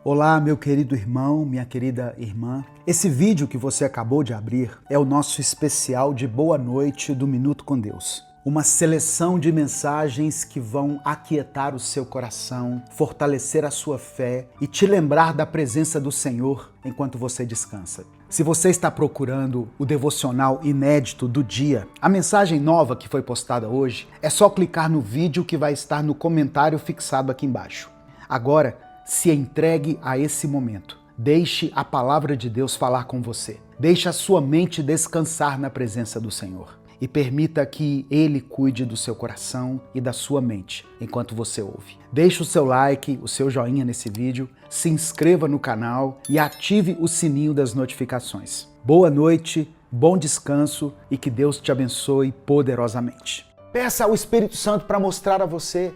Olá, meu querido irmão, minha querida irmã. Esse vídeo que você acabou de abrir é o nosso especial de Boa Noite do Minuto com Deus. Uma seleção de mensagens que vão aquietar o seu coração, fortalecer a sua fé e te lembrar da presença do Senhor enquanto você descansa. Se você está procurando o devocional inédito do dia, a mensagem nova que foi postada hoje, é só clicar no vídeo que vai estar no comentário fixado aqui embaixo. Agora, se entregue a esse momento. Deixe a palavra de Deus falar com você. Deixe a sua mente descansar na presença do Senhor. E permita que Ele cuide do seu coração e da sua mente enquanto você ouve. Deixe o seu like, o seu joinha nesse vídeo, se inscreva no canal e ative o sininho das notificações. Boa noite, bom descanso e que Deus te abençoe poderosamente. Peça ao Espírito Santo para mostrar a você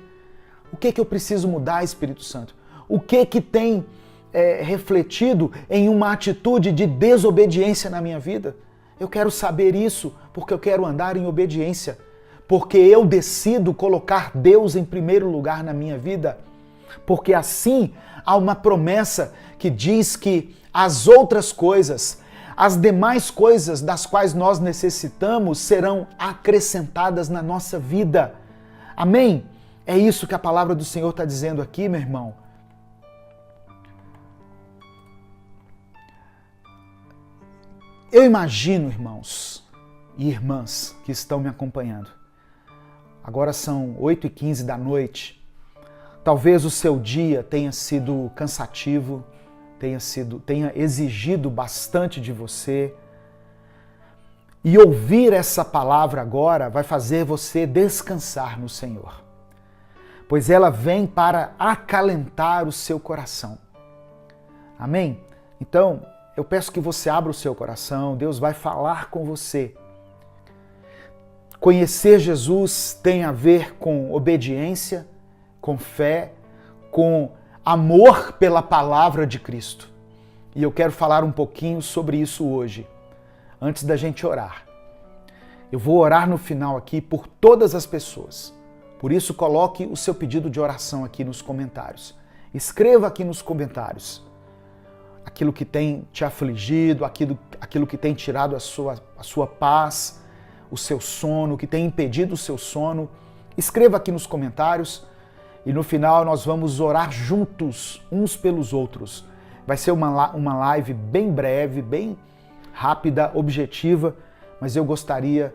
o que eu preciso mudar, Espírito Santo. O que tem refletido em uma atitude de desobediência na minha vida? Eu quero saber isso porque eu quero andar em obediência, porque eu decido colocar Deus em primeiro lugar na minha vida, porque assim há uma promessa que diz que as outras coisas, as demais coisas das quais nós necessitamos serão acrescentadas na nossa vida. Amém? É isso que a palavra do Senhor está dizendo aqui, meu irmão. Eu imagino, irmãos e irmãs que estão me acompanhando, agora são 8h15 da noite, talvez o seu dia tenha sido cansativo, tenha exigido bastante de você, e ouvir essa palavra agora vai fazer você descansar no Senhor, pois ela vem para acalentar o seu coração. Amém? Então, eu peço que você abra o seu coração, Deus vai falar com você. Conhecer Jesus tem a ver com obediência, com fé, com amor pela palavra de Cristo. E eu quero falar um pouquinho sobre isso hoje, antes da gente orar. Eu vou orar no final aqui por todas as pessoas. Por isso, coloque o seu pedido de oração aqui nos comentários. Escreva aqui nos comentários aquilo que tem te afligido, aquilo que tem tirado a sua paz, o seu sono, que tem impedido o seu sono. Escreva aqui nos comentários e no final nós vamos orar juntos, uns pelos outros. Vai ser uma live bem breve, bem rápida, objetiva, mas eu gostaria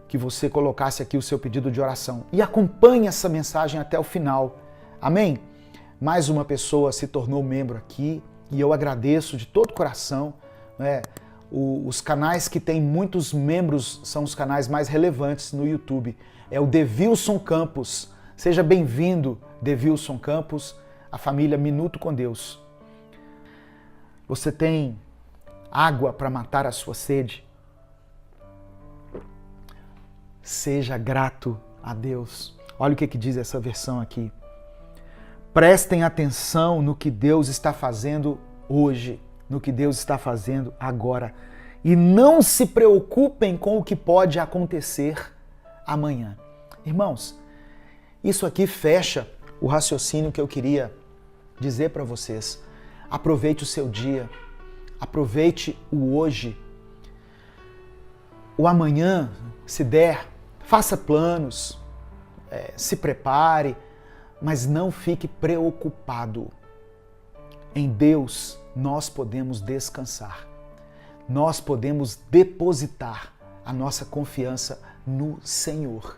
que você colocasse aqui o seu pedido de oração e acompanhe essa mensagem até o final. Amém? Mais uma pessoa se tornou membro aqui. E eu agradeço de todo o coração. Os canais que têm muitos membros são os canais mais relevantes no YouTube. É o Devilson Campos. Seja bem-vindo, Devilson Campos, a família Minuto com Deus. Você tem água para matar a sua sede? Seja grato a Deus. Olha o que diz essa versão aqui. Prestem atenção no que Deus está fazendo hoje, no que Deus está fazendo agora. E não se preocupem com o que pode acontecer amanhã. Irmãos, isso aqui fecha o raciocínio que eu queria dizer para vocês. Aproveite o seu dia, aproveite o hoje. O amanhã, se der, faça planos, se prepare, mas não fique preocupado. Em Deus nós podemos descansar. Nós podemos depositar a nossa confiança no Senhor,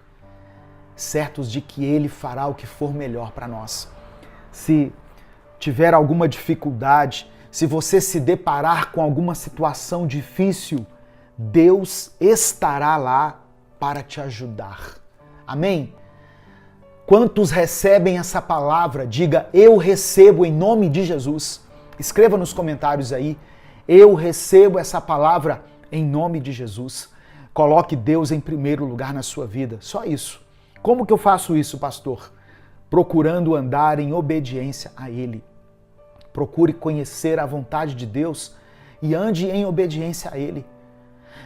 certos de que Ele fará o que for melhor para nós. Se tiver alguma dificuldade, se você se deparar com alguma situação difícil, Deus estará lá para te ajudar. Amém? Quantos recebem essa palavra? Diga, eu recebo em nome de Jesus. Escreva nos comentários aí, eu recebo essa palavra em nome de Jesus. Coloque Deus em primeiro lugar na sua vida. Só isso. Como que eu faço isso, pastor? Procurando andar em obediência a Ele. Procure conhecer a vontade de Deus e ande em obediência a Ele.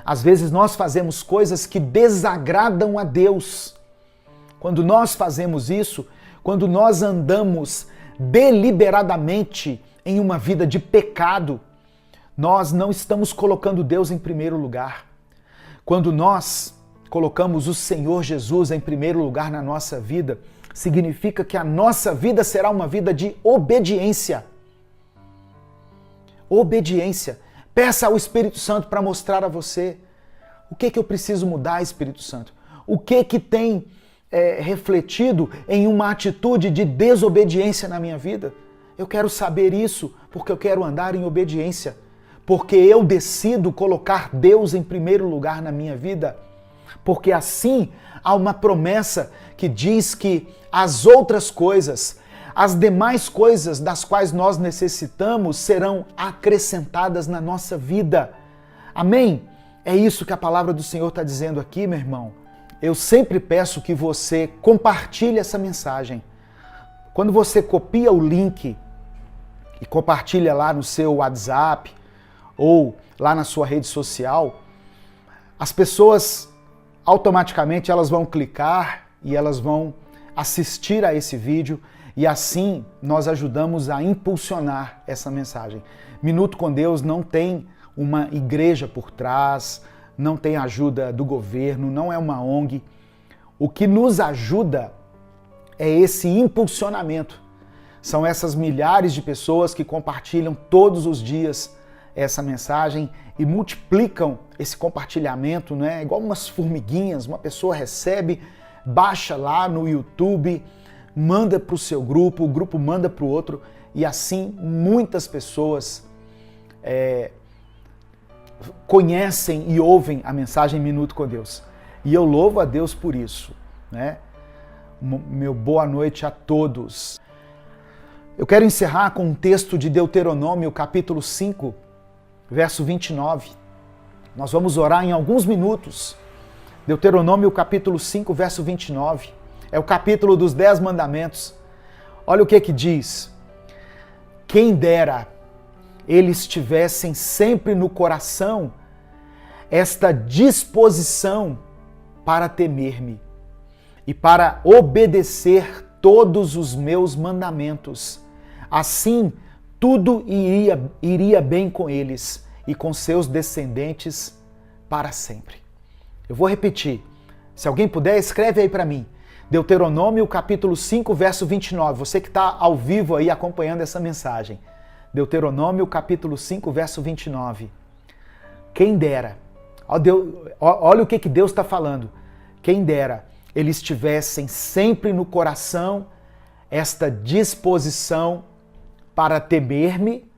Às vezes nós fazemos coisas que desagradam a Deus. Quando nós fazemos isso, quando nós andamos deliberadamente em uma vida de pecado, nós não estamos colocando Deus em primeiro lugar. Quando nós colocamos o Senhor Jesus em primeiro lugar na nossa vida, significa que a nossa vida será uma vida de obediência. Obediência. Peça ao Espírito Santo para mostrar a você o que eu preciso mudar, Espírito Santo. O que tem refletido em uma atitude de desobediência na minha vida. Eu quero saber isso porque eu quero andar em obediência. Porque eu decido colocar Deus em primeiro lugar na minha vida. Porque assim há uma promessa que diz que as outras coisas, as demais coisas das quais nós necessitamos serão acrescentadas na nossa vida. Amém? É isso que a palavra do Senhor está dizendo aqui, meu irmão. Eu sempre peço que você compartilhe essa mensagem. Quando você copia o link e compartilha lá no seu WhatsApp ou lá na sua rede social, as pessoas automaticamente elas vão clicar e elas vão assistir a esse vídeo e assim nós ajudamos a impulsionar essa mensagem. Minuto com Deus não tem uma igreja por trás, não tem ajuda do governo, não é uma ONG. O que nos ajuda é esse impulsionamento. São essas milhares de pessoas que compartilham todos os dias essa mensagem e multiplicam esse compartilhamento, né? Igual umas formiguinhas, uma pessoa recebe, baixa lá no YouTube, manda para o seu grupo, o grupo manda para o outro e assim muitas pessoas conhecem e ouvem a mensagem Minuto com Deus. E eu louvo a Deus por isso, né? Meu boa noite a todos. Eu quero encerrar com um texto de Deuteronômio, capítulo 5, verso 29. Nós vamos orar em alguns minutos. Deuteronômio, capítulo 5, verso 29. É o capítulo dos 10 mandamentos. Olha o que diz. Quem dera eles tivessem sempre no coração esta disposição para temer-me e para obedecer todos os meus mandamentos. Assim, tudo iria bem com eles e com seus descendentes para sempre. Eu vou repetir. Se alguém puder, escreve aí para mim. Deuteronômio, capítulo 5, verso 29. Você que está ao vivo aí acompanhando essa mensagem. Deuteronômio, capítulo 5, verso 29. Quem dera, olha o que Deus está falando. Quem dera eles tivessem sempre no coração esta disposição para temer-me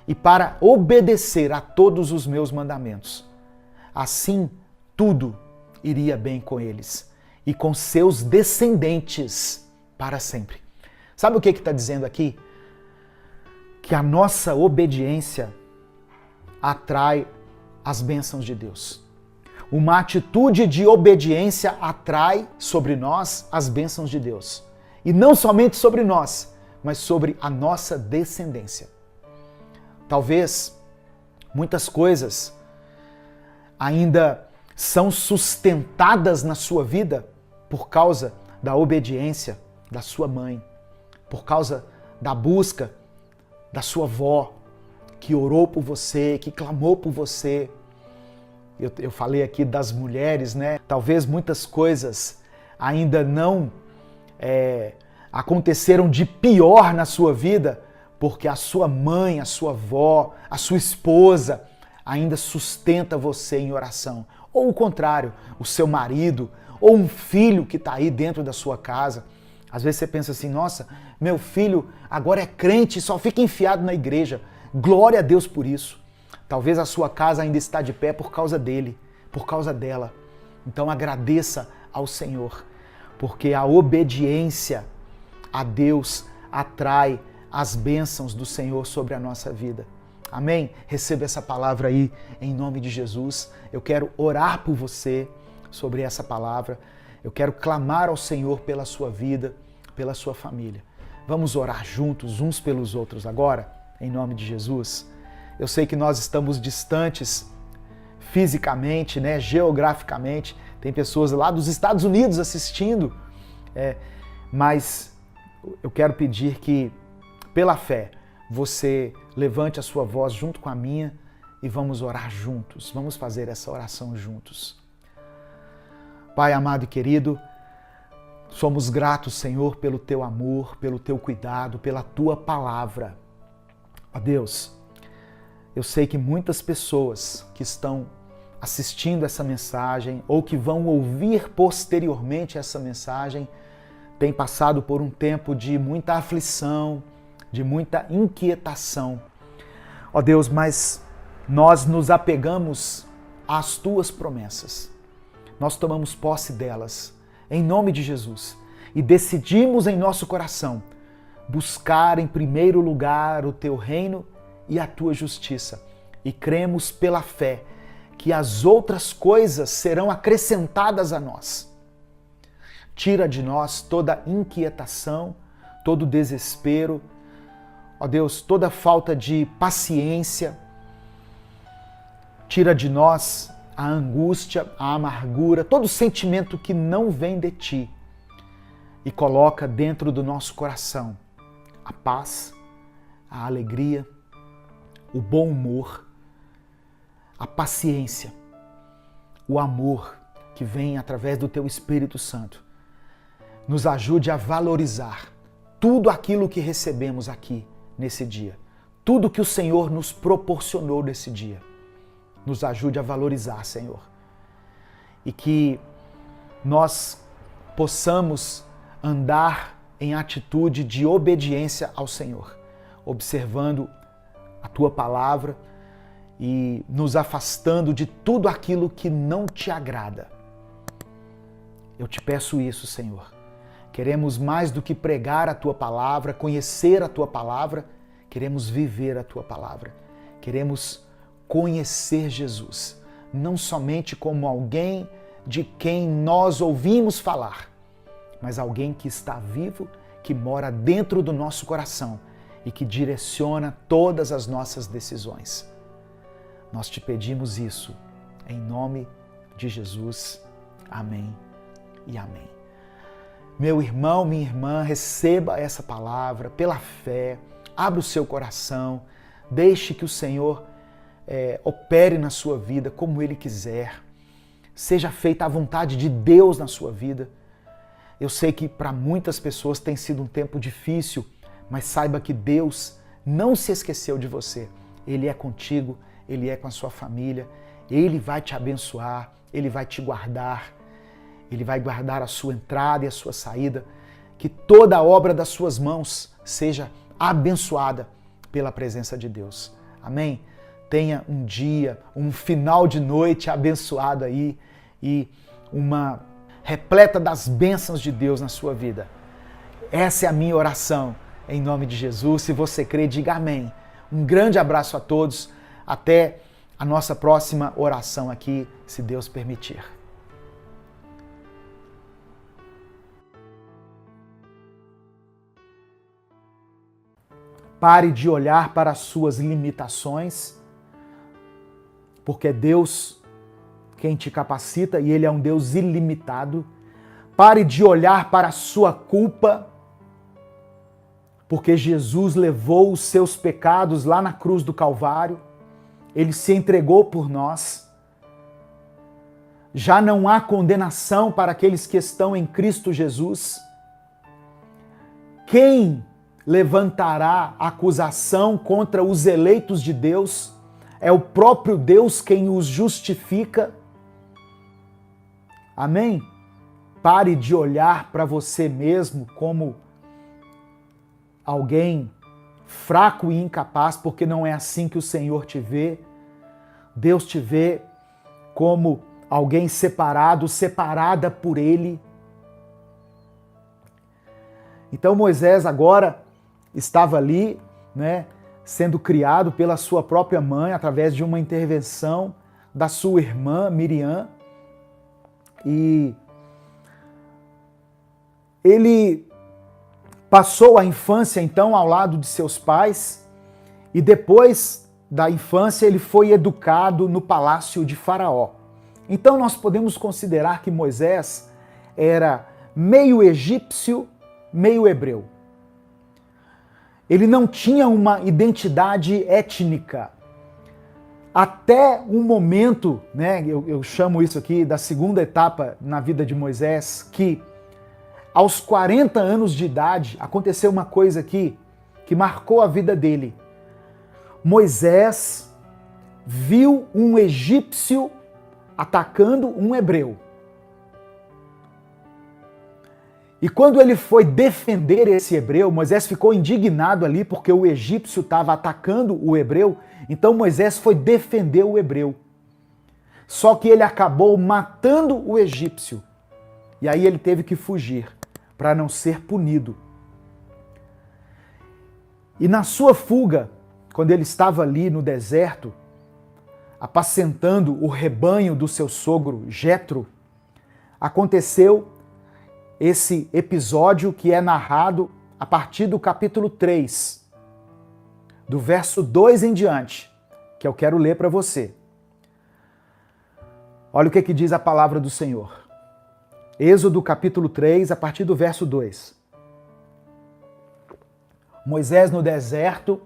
e para obedecer a todos os meus mandamentos. Assim, tudo iria bem com eles e com seus descendentes para sempre. Sabe o que está dizendo aqui? Que a nossa obediência atrai as bênçãos de Deus. Uma atitude de obediência atrai sobre nós as bênçãos de Deus. E não somente sobre nós, mas sobre a nossa descendência. Talvez muitas coisas ainda são sustentadas na sua vida por causa da obediência da sua mãe, por causa da busca da sua avó, que orou por você, que clamou por você. Eu falei aqui das mulheres, né? Talvez muitas coisas ainda não aconteceram de pior na sua vida, porque a sua mãe, a sua avó, a sua esposa ainda sustenta você em oração. Ou o contrário, o seu marido, ou um filho que está aí dentro da sua casa. Às vezes você pensa assim, nossa, meu filho agora é crente e só fica enfiado na igreja. Glória a Deus por isso. Talvez a sua casa ainda está de pé por causa dele, por causa dela. Então agradeça ao Senhor, porque a obediência a Deus atrai as bênçãos do Senhor sobre a nossa vida. Amém? Receba essa palavra aí em nome de Jesus. Eu quero orar por você sobre essa palavra. Eu quero clamar ao Senhor pela sua vida, pela sua família. Vamos orar juntos uns pelos outros agora, em nome de Jesus. Eu sei que nós estamos distantes fisicamente, né, geograficamente. Tem pessoas lá dos Estados Unidos assistindo, mas eu quero pedir que, pela fé, você levante a sua voz junto com a minha e vamos orar juntos. Vamos fazer essa oração juntos. Pai amado e querido, somos gratos, Senhor, pelo Teu amor, pelo Teu cuidado, pela Tua palavra. Ó Deus, eu sei que muitas pessoas que estão assistindo essa mensagem ou que vão ouvir posteriormente essa mensagem têm passado por um tempo de muita aflição, de muita inquietação. Ó Deus, mas nós nos apegamos às Tuas promessas. Nós tomamos posse delas, em nome de Jesus, e decidimos em nosso coração buscar em primeiro lugar o Teu reino e a Tua justiça. E cremos pela fé que as outras coisas serão acrescentadas a nós. Tira de nós toda inquietação, todo desespero, ó Deus, toda falta de paciência. Tira de nós a angústia, a amargura, todo sentimento que não vem de Ti e coloca dentro do nosso coração a paz, a alegria, o bom humor, a paciência, o amor que vem através do Teu Espírito Santo. Nos ajude a valorizar tudo aquilo que recebemos aqui nesse dia, tudo que o Senhor nos proporcionou nesse dia. Nos ajude a valorizar, Senhor. E que nós possamos andar em atitude de obediência ao Senhor, observando a Tua palavra e nos afastando de tudo aquilo que não Te agrada. Eu Te peço isso, Senhor. Queremos mais do que pregar a Tua palavra, conhecer a Tua palavra, queremos viver a Tua palavra. Queremos conhecer Jesus, não somente como alguém de quem nós ouvimos falar, mas alguém que está vivo, que mora dentro do nosso coração e que direciona todas as nossas decisões. Nós Te pedimos isso, em nome de Jesus. Amém e amém. Meu irmão, minha irmã, receba essa palavra pela fé, abra o seu coração, deixe que o Senhor opere na sua vida como Ele quiser. Seja feita a vontade de Deus na sua vida. Eu sei que para muitas pessoas tem sido um tempo difícil, mas saiba que Deus não se esqueceu de você. Ele é contigo, Ele é com a sua família, Ele vai te abençoar, Ele vai te guardar, Ele vai guardar a sua entrada e a sua saída. Que toda a obra das suas mãos seja abençoada pela presença de Deus. Amém? Tenha um dia, um final de noite abençoado aí e uma repleta das bênçãos de Deus na sua vida. Essa é a minha oração, em nome de Jesus. Se você crê, diga amém. Um grande abraço a todos. Até a nossa próxima oração aqui, se Deus permitir. Pare de olhar para as suas limitações, porque é Deus quem te capacita e Ele é um Deus ilimitado. Pare de olhar para a sua culpa, porque Jesus levou os seus pecados lá na cruz do Calvário. Ele se entregou por nós. Já não há condenação para aqueles que estão em Cristo Jesus. Quem levantará acusação contra os eleitos de Deus? É o próprio Deus quem os justifica. Amém? Pare de olhar para você mesmo como alguém fraco e incapaz, porque não é assim que o Senhor te vê. Deus te vê como alguém separado, separada por Ele. Então Moisés agora estava ali, sendo criado pela sua própria mãe, através de uma intervenção da sua irmã Miriam. E ele passou a infância, então, ao lado de seus pais, e depois da infância ele foi educado no palácio de Faraó. Então nós podemos considerar que Moisés era meio egípcio, meio hebreu. Ele não tinha uma identidade étnica. Até um momento, né, eu chamo isso aqui da segunda etapa na vida de Moisés, que aos 40 anos de idade aconteceu uma coisa aqui que marcou a vida dele. Moisés viu um egípcio atacando um hebreu. E quando ele foi defender esse hebreu, Moisés ficou indignado ali porque o egípcio estava atacando o hebreu, então Moisés foi defender o hebreu. Só que ele acabou matando o egípcio. E aí ele teve que fugir para não ser punido. E na sua fuga, quando ele estava ali no deserto, apacentando o rebanho do seu sogro Jetro, aconteceu esse episódio que é narrado a partir do capítulo 3, do verso 2 em diante, que eu quero ler para você. Olha o que diz a palavra do Senhor. Êxodo capítulo 3, a partir do verso 2. Moisés no deserto,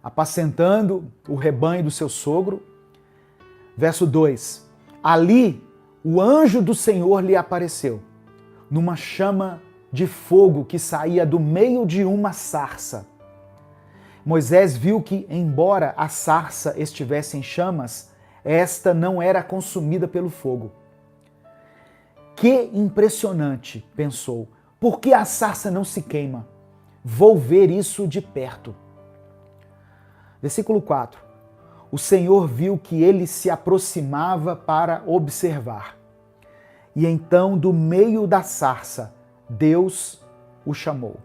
apacentando o rebanho do seu sogro. Verso 2. Ali o anjo do Senhor lhe apareceu, numa chama de fogo que saía do meio de uma sarça. Moisés viu que, embora a sarça estivesse em chamas, esta não era consumida pelo fogo. Que impressionante, pensou. Por que a sarça não se queima? Vou ver isso de perto. Versículo 4. O Senhor viu que ele se aproximava para observar. E então, do meio da sarça, Deus o chamou.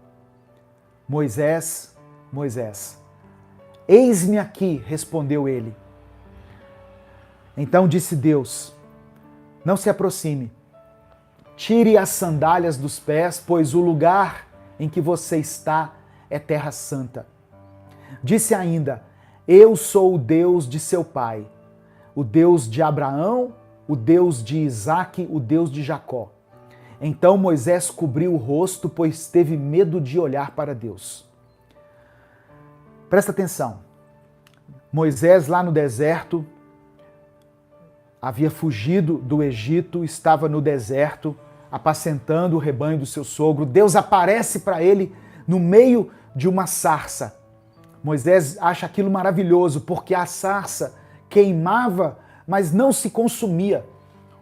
Moisés, Moisés. Eis-me aqui, respondeu ele. Então disse Deus, não se aproxime. Tire as sandálias dos pés, pois o lugar em que você está é terra santa. Disse ainda, eu sou o Deus de seu pai, o Deus de Abraão, o Deus de Isaque, o Deus de Jacó. Então Moisés cobriu o rosto, pois teve medo de olhar para Deus. Presta atenção. Moisés lá no deserto, havia fugido do Egito, estava no deserto, apacentando o rebanho do seu sogro. Deus aparece para ele no meio de uma sarça. Moisés acha aquilo maravilhoso, porque a sarça queimava, mas não se consumia.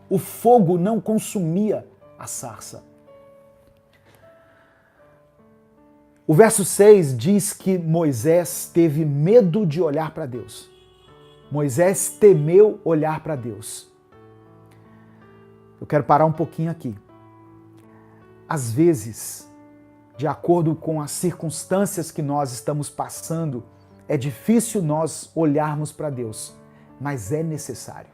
O fogo não consumia a sarça. O verso 6 diz que Moisés teve medo de olhar para Deus. Moisés temeu olhar para Deus. Eu quero parar um pouquinho aqui. Às vezes, de acordo com as circunstâncias que nós estamos passando, é difícil nós olharmos para Deus, mas é necessário.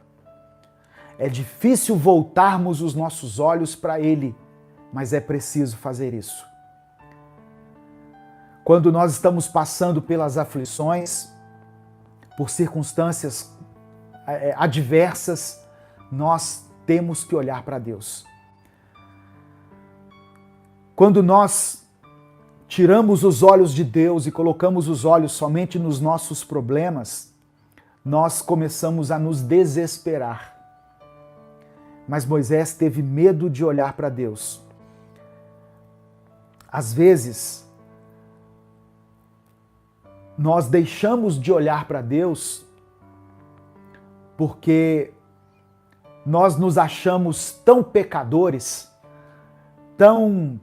É difícil voltarmos os nossos olhos para Ele, mas é preciso fazer isso. Quando nós estamos passando pelas aflições, por circunstâncias adversas, nós temos que olhar para Deus. Quando nós tiramos os olhos de Deus e colocamos os olhos somente nos nossos problemas, nós começamos a nos desesperar. Mas Moisés teve medo de olhar para Deus. Às vezes, nós deixamos de olhar para Deus porque nós nos achamos tão pecadores, tão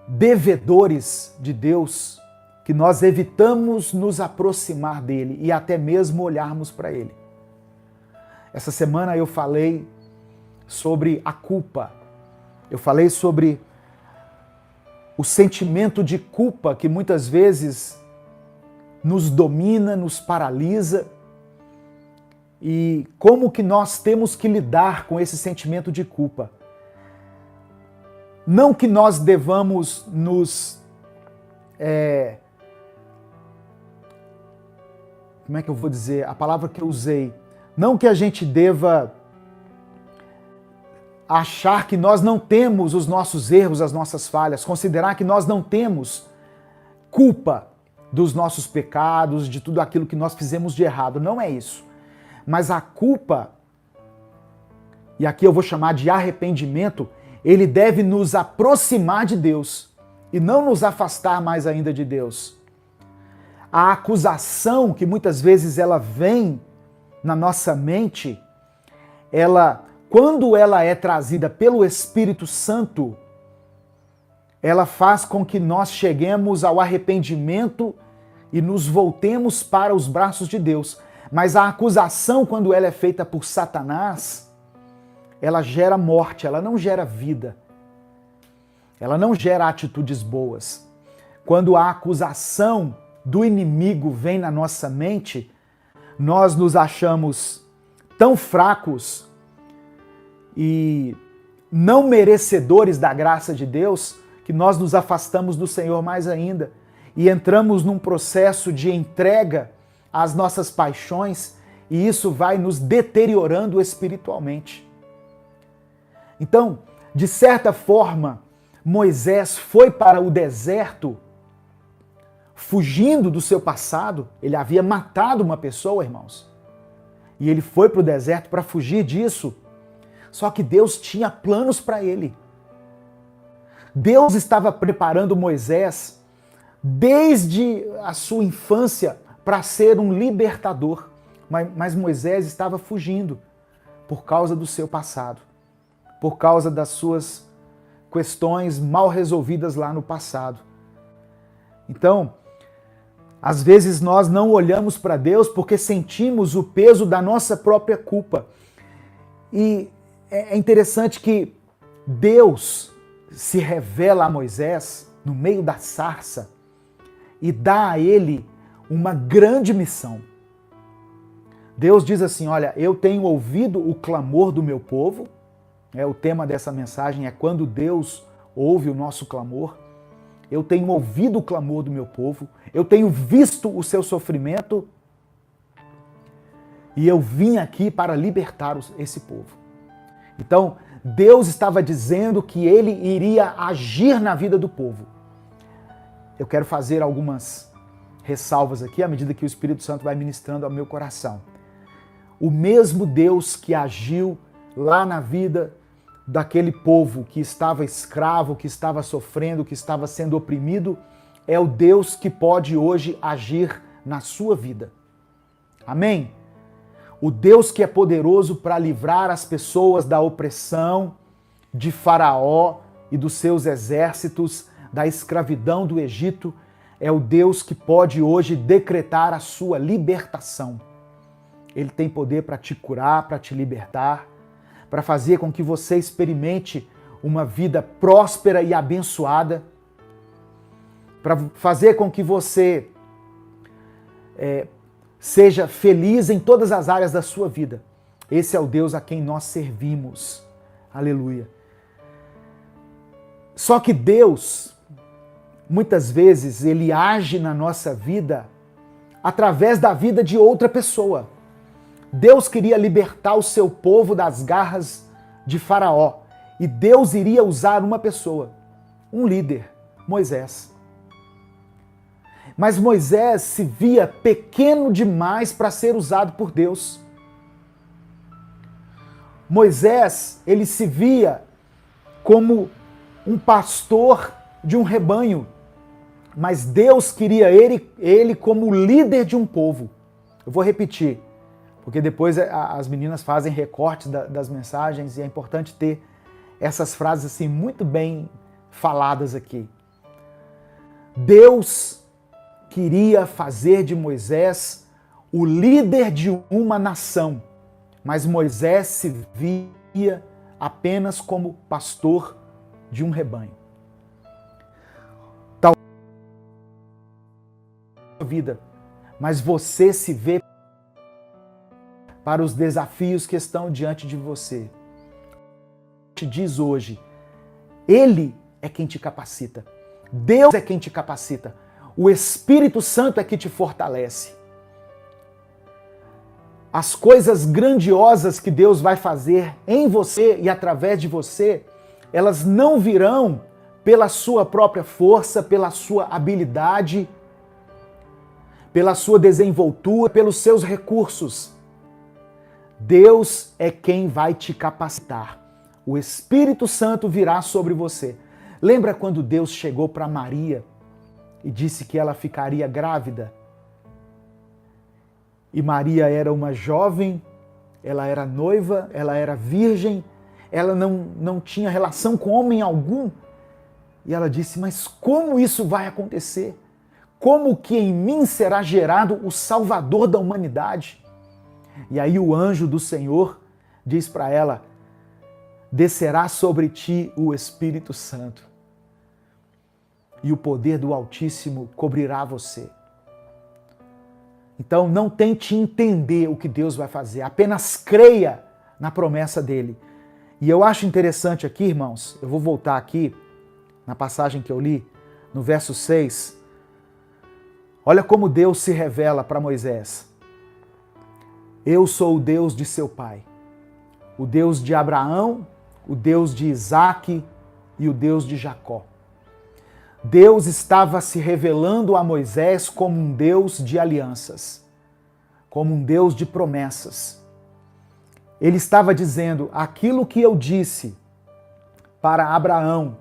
devedores de Deus, que nós evitamos nos aproximar dele e até mesmo olharmos para ele. Essa semana eu falei sobre a culpa. Eu falei sobre o sentimento de culpa que muitas vezes nos domina, nos paralisa, e como que nós temos que lidar com esse sentimento de culpa. Não que nós devamos nos... como é que eu vou dizer? A palavra que eu usei. Não que a gente deva achar que nós não temos os nossos erros, as nossas falhas, considerar que nós não temos culpa dos nossos pecados, de tudo aquilo que nós fizemos de errado. Não é isso. Mas a culpa, e aqui eu vou chamar de arrependimento, ele deve nos aproximar de Deus e não nos afastar mais ainda de Deus. A acusação que muitas vezes ela vem na nossa mente, quando ela é trazida pelo Espírito Santo, ela faz com que nós cheguemos ao arrependimento e nos voltemos para os braços de Deus. Mas a acusação, quando ela é feita por Satanás, ela gera morte, ela não gera vida. Ela não gera atitudes boas. Quando a acusação do inimigo vem na nossa mente, nós nos achamos tão fracos e não merecedores da graça de Deus que nós nos afastamos do Senhor mais ainda e entramos num processo de entrega às nossas paixões e isso vai nos deteriorando espiritualmente. Então, de certa forma, Moisés foi para o deserto fugindo do seu passado. Ele havia matado uma pessoa, irmãos. E ele foi para o deserto para fugir disso. Só que Deus tinha planos para ele. Deus estava preparando Moisés desde a sua infância para ser um libertador. Mas Moisés estava fugindo por causa do seu passado, por causa das suas questões mal resolvidas lá no passado. Então, às vezes nós não olhamos para Deus porque sentimos o peso da nossa própria culpa. E é interessante que Deus se revela a Moisés no meio da sarça e dá a ele uma grande missão. Deus diz assim: olha, eu tenho ouvido o clamor do meu povo. O tema dessa mensagem é quando Deus ouve o nosso clamor. Eu tenho ouvido o clamor do meu povo, eu tenho visto o seu sofrimento e eu vim aqui para libertar esse povo. Então, Deus estava dizendo que ele iria agir na vida do povo. Eu quero fazer algumas ressalvas aqui à medida que o Espírito Santo vai ministrando ao meu coração. O mesmo Deus que agiu lá na vida daquele povo que estava escravo, que estava sofrendo, que estava sendo oprimido, é o Deus que pode hoje agir na sua vida. Amém? O Deus que é poderoso para livrar as pessoas da opressão de Faraó e dos seus exércitos, da escravidão do Egito, é o Deus que pode hoje decretar a sua libertação. Ele tem poder para te curar, para te libertar, para fazer com que você experimente uma vida próspera e abençoada, para fazer com que você seja feliz em todas as áreas da sua vida. Esse é o Deus a quem nós servimos. Aleluia. Só que Deus, muitas vezes, ele age na nossa vida através da vida de outra pessoa. Deus queria libertar o seu povo das garras de Faraó. E Deus iria usar uma pessoa, um líder, Moisés. Mas Moisés se via pequeno demais para ser usado por Deus. Moisés, ele se via como um pastor de um rebanho, mas Deus queria ele como líder de um povo. Eu vou repetir, porque depois as meninas fazem recortes das mensagens e é importante ter essas frases assim muito bem faladas aqui. Deus queria fazer de Moisés o líder de uma nação, mas Moisés se via apenas como pastor de um rebanho. Talvez vida, mas você se vê para os desafios que estão diante de você. Te diz hoje, Ele é quem te capacita. Deus é quem te capacita. O Espírito Santo é que te fortalece. As coisas grandiosas que Deus vai fazer em você e através de você, elas não virão pela sua própria força, pela sua habilidade, pela sua desenvoltura, pelos seus recursos. Deus é quem vai te capacitar. O Espírito Santo virá sobre você. Lembra quando Deus chegou para Maria e disse que ela ficaria grávida? E Maria era uma jovem, ela era noiva, ela era virgem, ela não tinha relação com homem algum. E ela disse, mas como isso vai acontecer? Como que em mim será gerado o Salvador da humanidade? E aí o anjo do Senhor diz para ela, descerá sobre ti o Espírito Santo e o poder do Altíssimo cobrirá você. Então não tente entender o que Deus vai fazer, apenas creia na promessa dele. E eu acho interessante aqui, irmãos, eu vou voltar aqui na passagem que eu li, no verso 6. Olha como Deus se revela para Moisés. Eu sou o Deus de seu pai, o Deus de Abraão, o Deus de Isaque e o Deus de Jacó. Deus estava se revelando a Moisés como um Deus de alianças, como um Deus de promessas. Ele estava dizendo, aquilo que eu disse para Abraão,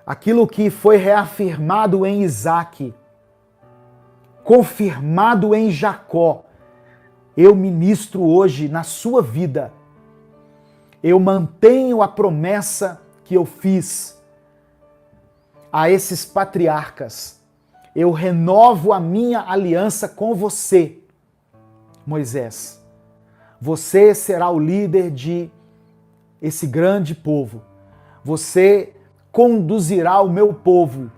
aquilo que foi reafirmado em Isaque, confirmado em Jacó, eu ministro hoje na sua vida. Eu mantenho a promessa que eu fiz a esses patriarcas. Eu renovo a minha aliança com você, Moisés. Você será o líder de esse grande povo. Você conduzirá o meu povo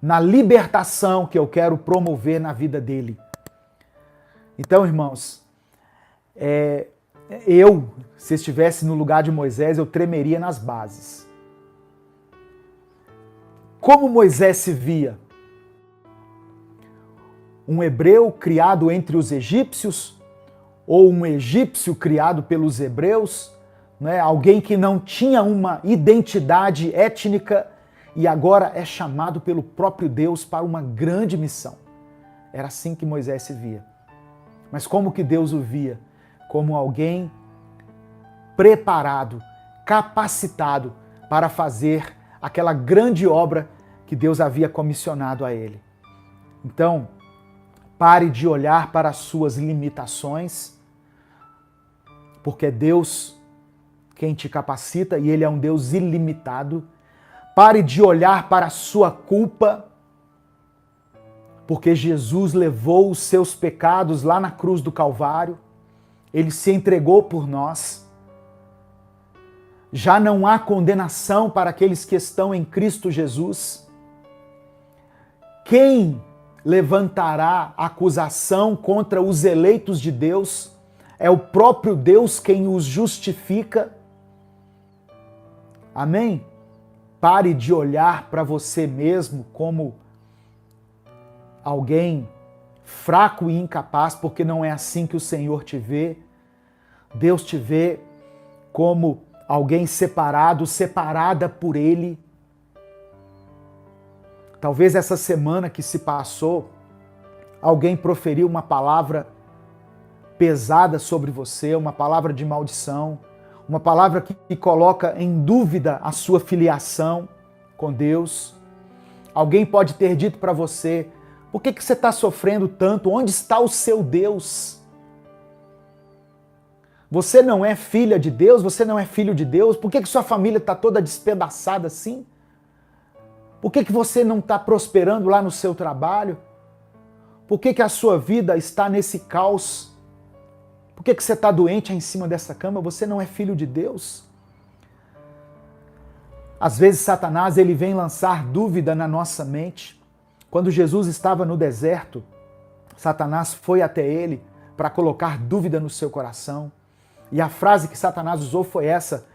na libertação que eu quero promover na vida dele. Então, irmãos, se estivesse no lugar de Moisés, eu tremeria nas bases. Como Moisés se via? Um hebreu criado entre os egípcios? Ou um egípcio criado pelos hebreus? Né? Alguém que não tinha uma identidade étnica e agora é chamado pelo próprio Deus para uma grande missão. Era assim que Moisés se via. Mas como que Deus o via? Como alguém preparado, capacitado para fazer aquela grande obra que Deus havia comissionado a ele. Então, pare de olhar para as suas limitações, porque é Deus quem te capacita e Ele é um Deus ilimitado. Pare de olhar para a sua culpa, porque Jesus levou os seus pecados lá na cruz do Calvário. Ele se entregou por nós. Já não há condenação para aqueles que estão em Cristo Jesus. Quem levantará acusação contra os eleitos de Deus? É o próprio Deus quem os justifica. Amém? Pare de olhar para você mesmo como alguém fraco e incapaz, porque não é assim que o Senhor te vê. Deus te vê como alguém separado, separada por Ele. Talvez essa semana que se passou, alguém proferiu uma palavra pesada sobre você, uma palavra de maldição, uma palavra que coloca em dúvida a sua filiação com Deus. Alguém pode ter dito para você, por que você está sofrendo tanto? Onde está o seu Deus? Você não é filha de Deus? Você não é filho de Deus? Por que sua família está toda despedaçada assim? Por que você não está prosperando lá no seu trabalho? Por que a sua vida está nesse caos? Por que você está doente aí em cima dessa cama? Você não é filho de Deus? Às vezes Satanás ele vem lançar dúvida na nossa mente. Quando Jesus estava no deserto, Satanás foi até ele para colocar dúvida no seu coração. E a frase que Satanás usou foi essa: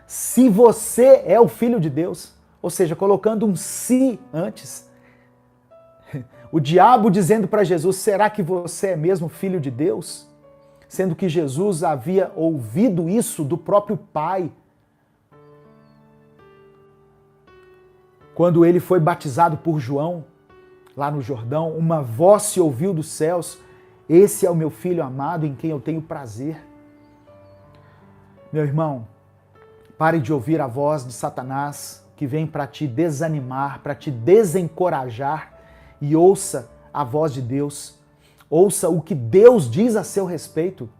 se você é o filho de Deus, ou seja, colocando um se antes. O diabo dizendo para Jesus, será que você é mesmo filho de Deus? Sendo que Jesus havia ouvido isso do próprio Pai. Quando ele foi batizado por João, lá no Jordão, uma voz se ouviu dos céus: esse é o meu filho amado em quem eu tenho prazer. Meu irmão, pare de ouvir a voz de Satanás que vem para te desanimar, para te desencorajar, e ouça a voz de Deus. Ouça o que Deus diz a seu respeito.